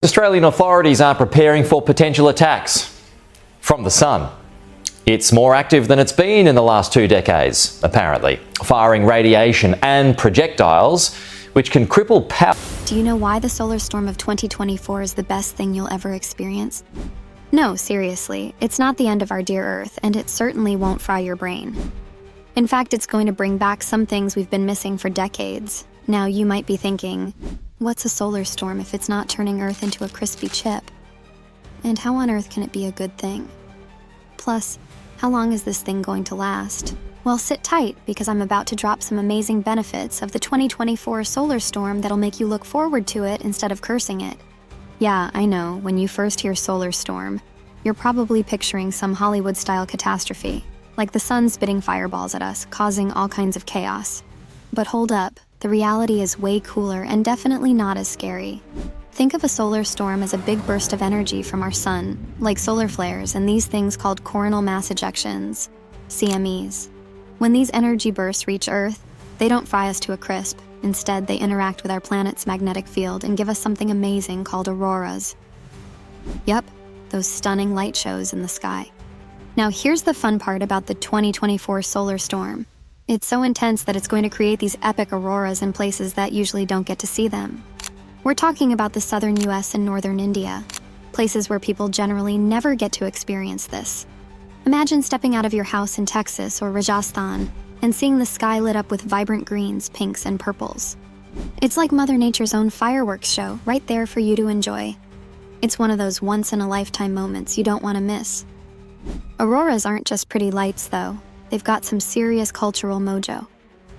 Australian authorities are preparing for potential attacks from the sun. It's more active than it's been in the last 2 decades, apparently, firing radiation and projectiles which can cripple power. Do you know why the solar storm of 2024 is the best thing you'll ever experience? No, seriously, it's not the end of our dear Earth, and it certainly won't fry your brain. In fact, it's going to bring back some things we've been missing for decades. Now, you might be thinking, what's a solar storm if it's not turning Earth into a crispy chip? And how on earth can it be a good thing? Plus, how long is this thing going to last? Well, sit tight, because I'm about to drop some amazing benefits of the 2024 solar storm that'll make you look forward to it instead of cursing it. Yeah, I know, when you first hear solar storm, you're probably picturing some Hollywood-style catastrophe, like the sun spitting fireballs at us, causing all kinds of chaos. But hold up, the reality is way cooler and definitely not as scary. Think of a solar storm as a big burst of energy from our sun, like solar flares and these things called coronal mass ejections, CMEs. When these energy bursts reach Earth, they don't fry us to a crisp. Instead, they interact with our planet's magnetic field and give us something amazing called auroras. Yep, those stunning light shows in the sky. Now here's the fun part about the 2024 solar storm. It's so intense that it's going to create these epic auroras in places that usually don't get to see them. We're talking about the southern US and northern India, places where people generally never get to experience this. Imagine stepping out of your house in Texas or Rajasthan and seeing the sky lit up with vibrant greens, pinks, and purples. It's like Mother Nature's own fireworks show, right there for you to enjoy. It's one of those once-in-a-lifetime moments you don't want to miss. Auroras aren't just pretty lights, though. They've got some serious cultural mojo.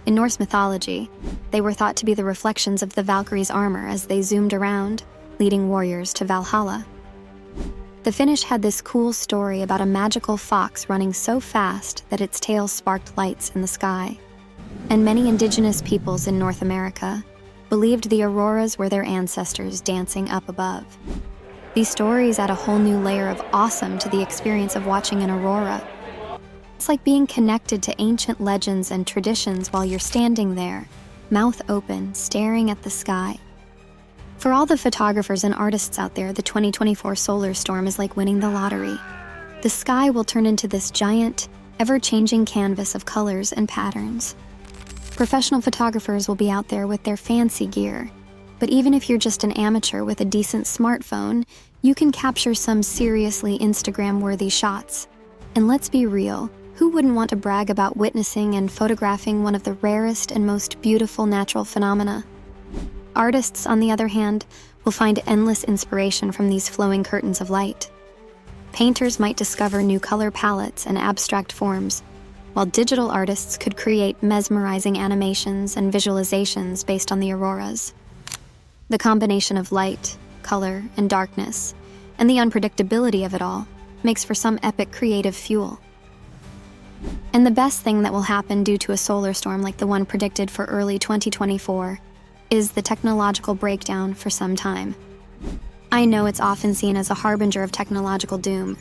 In Norse mythology, they were thought to be the reflections of the Valkyries' armor as they zoomed around, leading warriors to Valhalla. The Finnish had this cool story about a magical fox running so fast that its tail sparked lights in the sky. And many indigenous peoples in North America believed the auroras were their ancestors dancing up above. These stories add a whole new layer of awesome to the experience of watching an aurora. It's like being connected to ancient legends and traditions while you're standing there, mouth open, staring at the sky. For all the photographers and artists out there, the 2024 solar storm is like winning the lottery. The sky will turn into this giant, ever-changing canvas of colors and patterns. Professional photographers will be out there with their fancy gear, but even if you're just an amateur with a decent smartphone, you can capture some seriously Instagram-worthy shots. And let's be real, who wouldn't want to brag about witnessing and photographing one of the rarest and most beautiful natural phenomena? Artists, on the other hand, will find endless inspiration from these flowing curtains of light. Painters might discover new color palettes and abstract forms, while digital artists could create mesmerizing animations and visualizations based on the auroras. The combination of light, color, and darkness, and the unpredictability of it all, makes for some epic creative fuel. And the best thing that will happen due to a solar storm like the one predicted for early 2024 is the technological breakdown for some time. I know it's often seen as a harbinger of technological doom,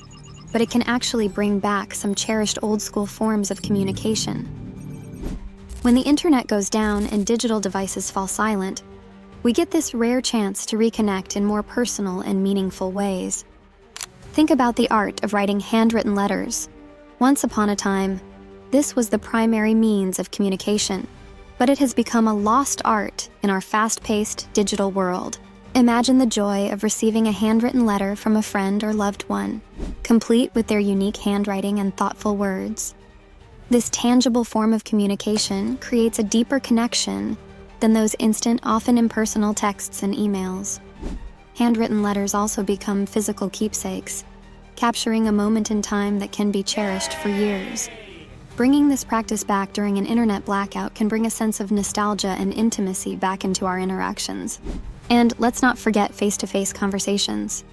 but it can actually bring back some cherished old-school forms of communication. When the internet goes down and digital devices fall silent, we get this rare chance to reconnect in more personal and meaningful ways. Think about the art of writing handwritten letters. Once upon a time, this was the primary means of communication, but it has become a lost art in our fast-paced digital world. Imagine the joy of receiving a handwritten letter from a friend or loved one, complete with their unique handwriting and thoughtful words. This tangible form of communication creates a deeper connection than those instant, often impersonal texts and emails. Handwritten letters also become physical keepsakes, capturing a moment in time that can be cherished for years. Bringing this practice back during an internet blackout can bring a sense of nostalgia and intimacy back into our interactions. And let's not forget face-to-face conversations.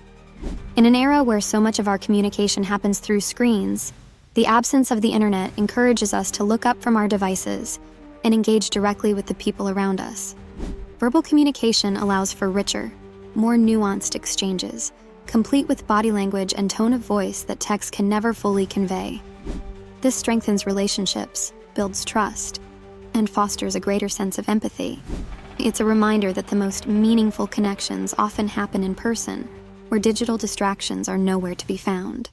In an era where so much of our communication happens through screens, the absence of the internet encourages us to look up from our devices and engage directly with the people around us. Verbal communication allows for richer, more nuanced exchanges, complete with body language and tone of voice that text can never fully convey. This strengthens relationships, builds trust, and fosters a greater sense of empathy. It's a reminder that the most meaningful connections often happen in person, where digital distractions are nowhere to be found.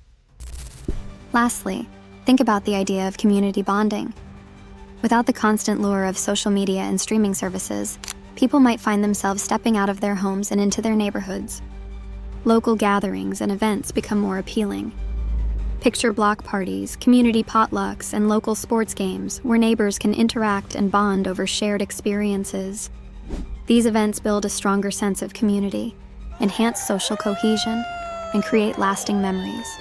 Lastly, think about the idea of community bonding. Without the constant lure of social media and streaming services, people might find themselves stepping out of their homes and into their neighborhoods. Local gatherings and events become more appealing. Picture block parties, community potlucks, and local sports games where neighbors can interact and bond over shared experiences. These events build a stronger sense of community, enhance social cohesion, and create lasting memories.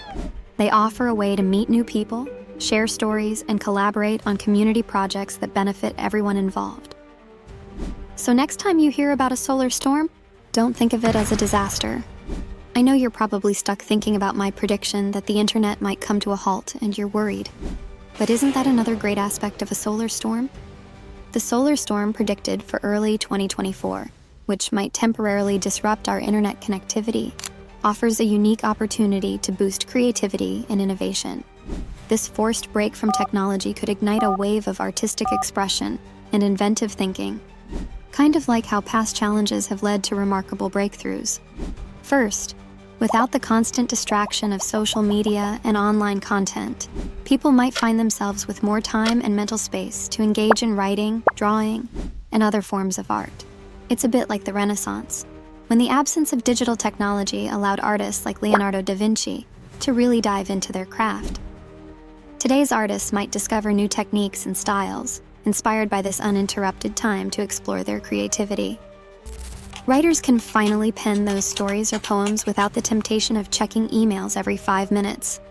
They offer a way to meet new people, share stories, and collaborate on community projects that benefit everyone involved. So next time you hear about a solar storm, don't think of it as a disaster. I know you're probably stuck thinking about my prediction that the internet might come to a halt and you're worried. But isn't that another great aspect of a solar storm? The solar storm predicted for early 2024, which might temporarily disrupt our internet connectivity, offers a unique opportunity to boost creativity and innovation. This forced break from technology could ignite a wave of artistic expression and inventive thinking, kind of like how past challenges have led to remarkable breakthroughs. First, without the constant distraction of social media and online content, people might find themselves with more time and mental space to engage in writing, drawing, and other forms of art. It's a bit like the Renaissance, when the absence of digital technology allowed artists like Leonardo da Vinci to really dive into their craft. Today's artists might discover new techniques and styles, inspired by this uninterrupted time to explore their creativity. Writers can finally pen those stories or poems without the temptation of checking emails every 5 minutes.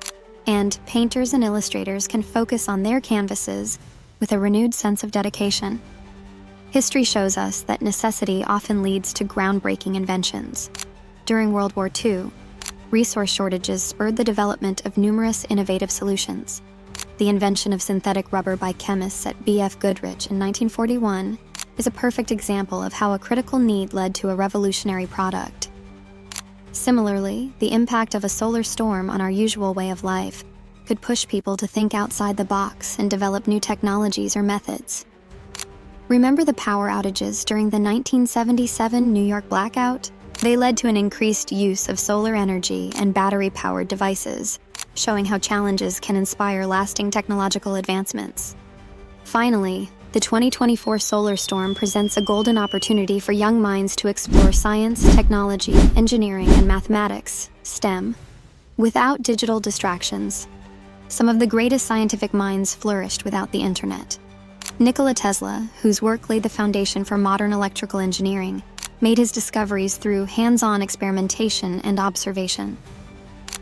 And painters and illustrators can focus on their canvases with a renewed sense of dedication. History shows us that necessity often leads to groundbreaking inventions. During World War II, resource shortages spurred the development of numerous innovative solutions. The invention of synthetic rubber by chemists at B.F. Goodrich in 1941 is a perfect example of how a critical need led to a revolutionary product. Similarly, the impact of a solar storm on our usual way of life could push people to think outside the box and develop new technologies or methods. Remember the power outages during the 1977 New York blackout? They led to an increased use of solar energy and battery-powered devices, showing how challenges can inspire lasting technological advancements. Finally, the 2024 solar storm presents a golden opportunity for young minds to explore science, technology, engineering, and mathematics, STEM, without digital distractions. Some of the greatest scientific minds flourished without the internet. Nikola Tesla, whose work laid the foundation for modern electrical engineering, made his discoveries through hands-on experimentation and observation.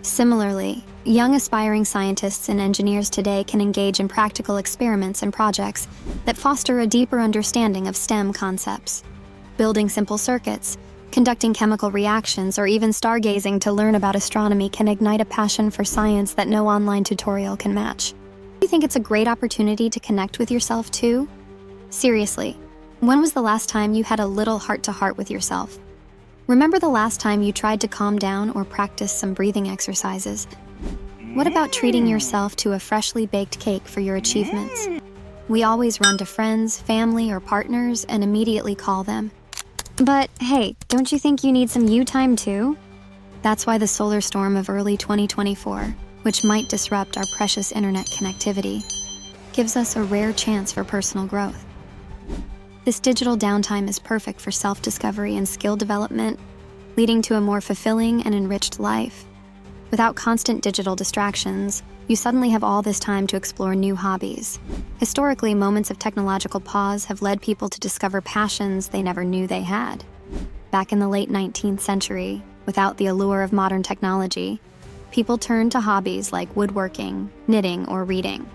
Similarly, young aspiring scientists and engineers today can engage in practical experiments and projects that foster a deeper understanding of STEM concepts. Building simple circuits, conducting chemical reactions, or even stargazing to learn about astronomy can ignite a passion for science that no online tutorial can match. Do you think it's a great opportunity to connect with yourself too? Seriously, when was the last time you had a little heart-to-heart with yourself? Remember the last time you tried to calm down or practice some breathing exercises? What about treating yourself to a freshly baked cake for your achievements? We always run to friends, family, or partners and immediately call them. But hey, don't you think you need some you time too? That's why the solar storm of early 2024, which might disrupt our precious internet connectivity, gives us a rare chance for personal growth. This digital downtime is perfect for self-discovery and skill development, leading to a more fulfilling and enriched life. Without constant digital distractions, you suddenly have all this time to explore new hobbies. Historically, moments of technological pause have led people to discover passions they never knew they had. Back in the late 19th century, without the allure of modern technology, people turned to hobbies like woodworking, knitting, or reading.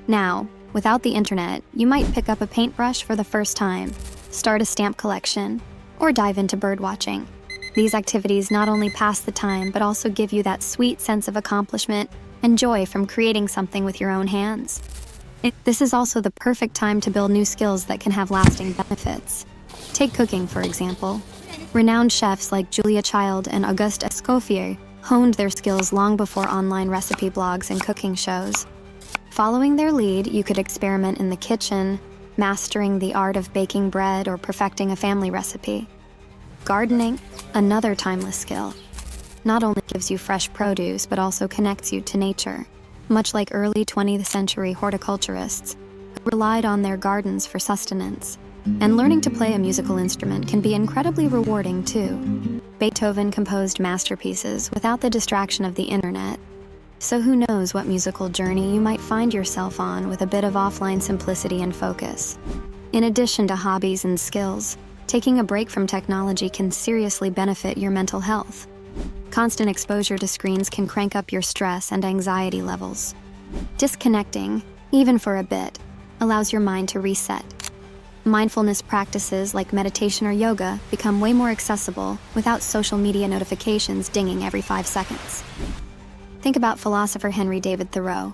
Now, without the internet, you might pick up a paintbrush for the first time, start a stamp collection, or dive into birdwatching. These activities not only pass the time, but also give you that sweet sense of accomplishment and joy from creating something with your own hands. This is also the perfect time to build new skills that can have lasting benefits. Take cooking, for example. Renowned chefs like Julia Child and Auguste Escoffier honed their skills long before online recipe blogs and cooking shows. Following their lead, you could experiment in the kitchen, mastering the art of baking bread or perfecting a family recipe. Gardening, another timeless skill, not only gives you fresh produce but also connects you to nature, much like early 20th century horticulturists who relied on their gardens for sustenance. And learning to play a musical instrument can be incredibly rewarding too. Beethoven composed masterpieces without the distraction of the internet, so who knows what musical journey you might find yourself on with a bit of offline simplicity and focus. In addition to hobbies and skills, taking a break from technology can seriously benefit your mental health. Constant exposure to screens can crank up your stress and anxiety levels. Disconnecting, even for a bit, allows your mind to reset. Mindfulness practices like meditation or yoga become way more accessible without social media notifications dinging every 5 seconds. Think about philosopher Henry David Thoreau,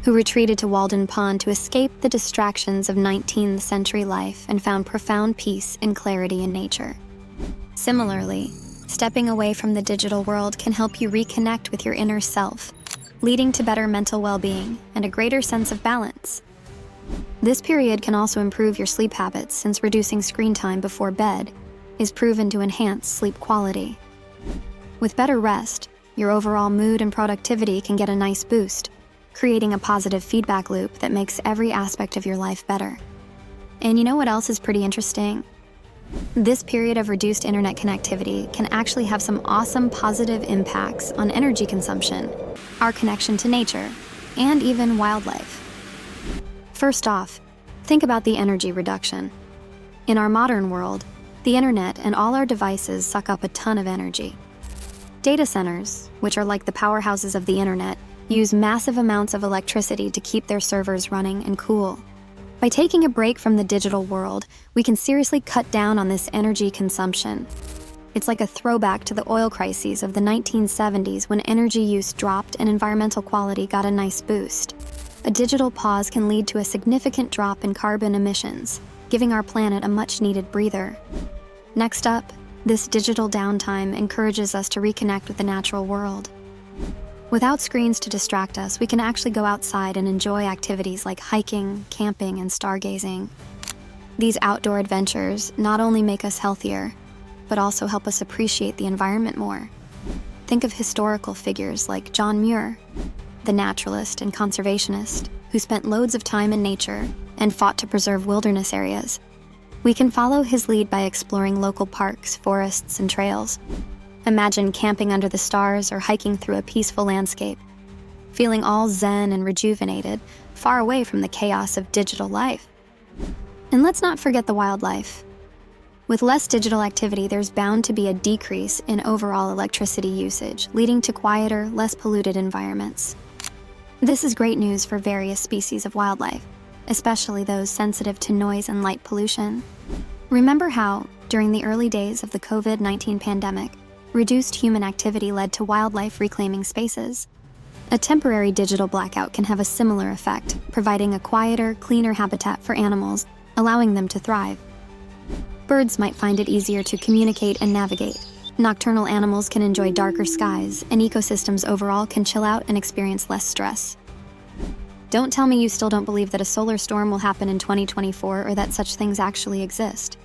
who retreated to Walden Pond to escape the distractions of 19th century life and found profound peace and clarity in nature. Similarly, stepping away from the digital world can help you reconnect with your inner self, leading to better mental well-being and a greater sense of balance. This period can also improve your sleep habits since reducing screen time before bed is proven to enhance sleep quality. With better rest, your overall mood and productivity can get a nice boost, creating a positive feedback loop that makes every aspect of your life better. And you know what else is pretty interesting? This period of reduced internet connectivity can actually have some awesome positive impacts on energy consumption, our connection to nature, and even wildlife. First off, think about the energy reduction. In our modern world, the internet and all our devices suck up a ton of energy. Data centers, which are like the powerhouses of the internet, use massive amounts of electricity to keep their servers running and cool. By taking a break from the digital world, we can seriously cut down on this energy consumption. It's like a throwback to the oil crises of the 1970s when energy use dropped and environmental quality got a nice boost. A digital pause can lead to a significant drop in carbon emissions, giving our planet a much-needed breather. Next up, this digital downtime encourages us to reconnect with the natural world. Without screens to distract us, we can actually go outside and enjoy activities like hiking, camping, and stargazing. These outdoor adventures not only make us healthier, but also help us appreciate the environment more. Think of historical figures like John Muir, the naturalist and conservationist who spent loads of time in nature and fought to preserve wilderness areas. We can follow his lead by exploring local parks, forests, and trails. Imagine camping under the stars or hiking through a peaceful landscape, feeling all zen and rejuvenated, far away from the chaos of digital life. And let's not forget the wildlife. With less digital activity, there's bound to be a decrease in overall electricity usage, leading to quieter, less polluted environments. This is great news for various species of wildlife, especially those sensitive to noise and light pollution. Remember how, during the early days of the COVID-19 pandemic, reduced human activity led to wildlife reclaiming spaces? A temporary digital blackout can have a similar effect, providing a quieter, cleaner habitat for animals, allowing them to thrive. Birds might find it easier to communicate and navigate. Nocturnal animals can enjoy darker skies, and ecosystems overall can chill out and experience less stress. Don't tell me you still don't believe that a solar storm will happen in 2024 or that such things actually exist.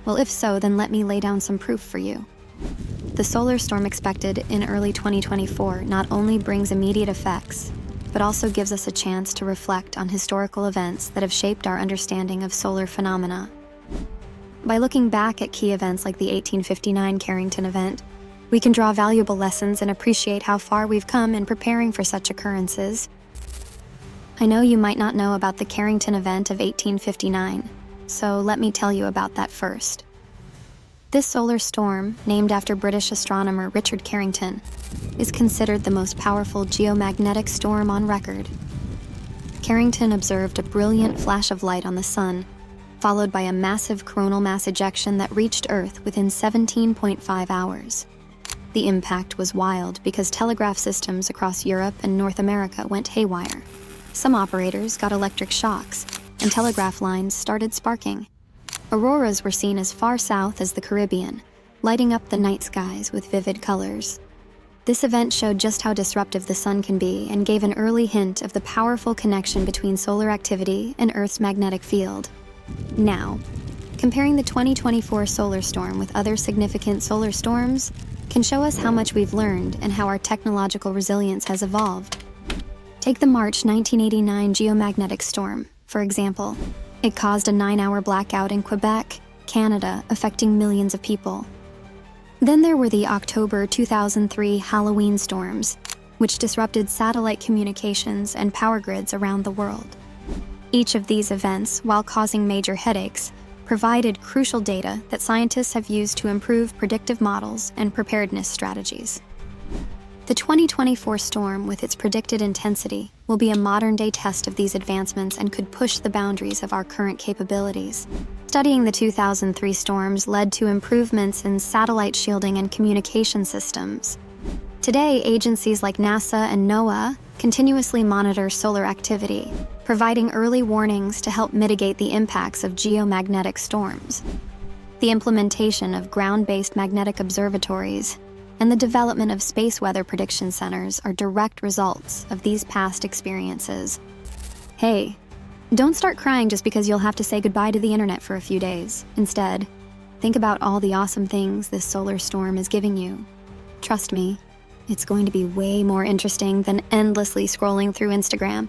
Well, if so, then let me lay down some proof for you. The solar storm expected in early 2024 not only brings immediate effects, but also gives us a chance to reflect on historical events that have shaped our understanding of solar phenomena. By looking back at key events like the 1859 Carrington event, we can draw valuable lessons and appreciate how far we've come in preparing for such occurrences. I know you might not know about the Carrington event of 1859, so let me tell you about that first. This solar storm, named after British astronomer Richard Carrington, is considered the most powerful geomagnetic storm on record. Carrington observed a brilliant flash of light on the sun, followed by a massive coronal mass ejection that reached Earth within 17.5 hours. The impact was wild because telegraph systems across Europe and North America went haywire. Some operators got electric shocks, and telegraph lines started sparking. Auroras were seen as far south as the Caribbean, lighting up the night skies with vivid colors. This event showed just how disruptive the sun can be and gave an early hint of the powerful connection between solar activity and Earth's magnetic field. Now, comparing the 2024 solar storm with other significant solar storms can show us how much we've learned and how our technological resilience has evolved. Take the March 1989 geomagnetic storm, for example. It caused a 9-hour blackout in Quebec, Canada, affecting millions of people. Then there were the October 2003 Halloween storms, which disrupted satellite communications and power grids around the world. Each of these events, while causing major headaches, provided crucial data that scientists have used to improve predictive models and preparedness strategies. The 2024 storm, with its predicted intensity, will be a modern-day test of these advancements and could push the boundaries of our current capabilities. Studying the 2003 storms led to improvements in satellite shielding and communication systems. Today, agencies like NASA and NOAA continuously monitor solar activity, providing early warnings to help mitigate the impacts of geomagnetic storms. The implementation of ground-based magnetic observatories and the development of space weather prediction centers are direct results of these past experiences. Hey, don't start crying just because you'll have to say goodbye to the internet for a few days. Instead, think about all the awesome things this solar storm is giving you. Trust me, it's going to be way more interesting than endlessly scrolling through Instagram.